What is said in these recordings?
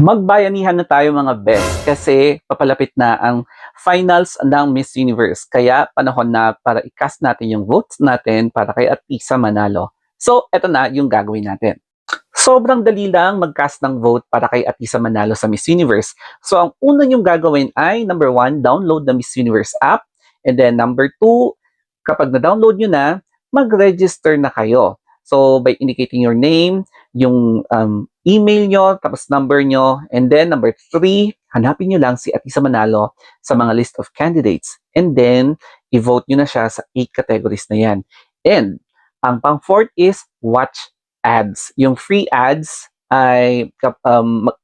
Magbayanihan na tayo mga best kasi papalapit na ang finals ng Miss Universe. Kaya panahon na para i-cast natin yung votes natin para kay Atisa manalo. So, eto na yung gagawin natin. Sobrang dali lang mag-cast ng vote para kay Atisa manalo sa Miss Universe. So, ang una yung gagawin ay number 1, download the Miss Universe app. And then number 2, kapag na-download nyo na, mag-register na kayo. So, by indicating your name, yung email nyo, tapos number nyo, and then number 3, hanapin nyo lang si Atisa Manalo sa mga list of candidates. And then, i-vote nyo na siya sa 8 categories na yan. And, ang pang-4th is watch ads. Yung free ads ay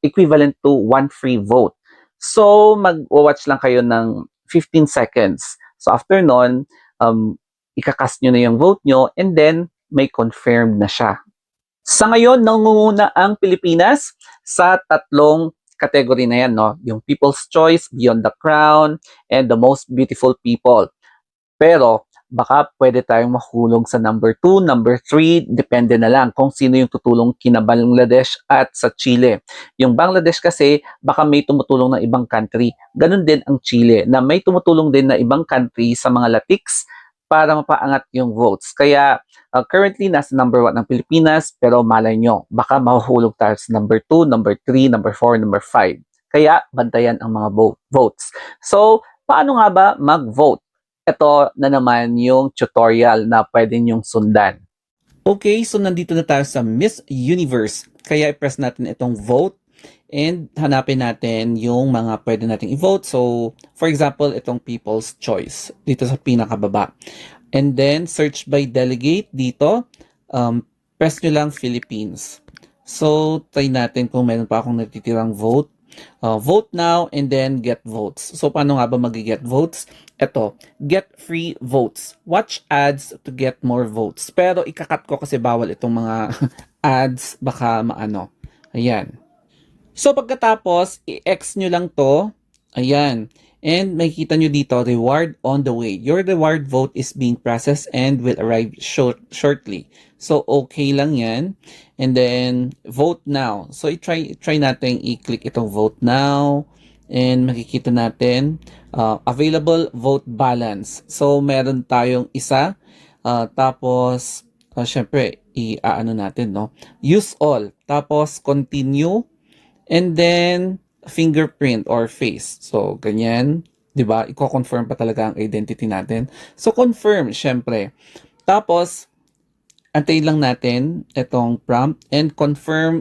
equivalent to 1 free vote. So, mag-watch lang kayo ng 15 seconds. So, after nun, ikakast nyo na yung vote nyo, and then, may confirmed na siya. Sa ngayon, nangunguna ang Pilipinas sa 3 category na yan, no? Yung People's Choice, Beyond the Crown, and the Most Beautiful People. Pero, baka pwede tayong mahulog sa number 2, number 3, depende na lang kung sino yung tutulong kina Bangladesh at sa Chile. Yung Bangladesh kasi, baka may tumutulong ng ibang country. Ganun din ang Chile, na may tumutulong din na ibang country sa mga latiks para mapaangat yung votes. Kaya, currently, nasa number 1 ng Pilipinas, pero malay nyo, baka mahuhulog tayo sa number 2, number 3, number 4, number 5. Kaya, bantayan ang mga votes. So, paano nga ba mag-vote? Ito na naman yung tutorial na pwede nyong sundan. Okay, so nandito na tayo sa Miss Universe. Kaya i-press natin itong vote and hanapin natin yung mga pwede nating i-vote. So, for example, itong People's Choice dito sa pinakababa. And then, search by delegate dito. Press nyo lang Philippines. So, try natin kung meron pa akong natitirang vote. Vote now and then get votes. So, paano nga ba mag-get votes? Ito, get free votes. Watch ads to get more votes. Pero ikakat ko kasi bawal itong mga ads. Baka maano. Ayan. So, pagkatapos, i-X nyo lang to. Ayan. And makikita nyo dito, reward on the way. Your reward vote is being processed and will arrive shortly. So, okay lang yan. And then, vote now. So, try natin i-click itong vote now. And makikita natin, available vote balance. So, meron tayong isa. Tapos, syempre, i-ano natin, no? Use all. Tapos, continue. And then, fingerprint or face. So, ganyan. 'Di ba? Iko-confirm pa talaga ang identity natin. So, confirm, syempre. Tapos, antayin lang natin itong prompt and confirm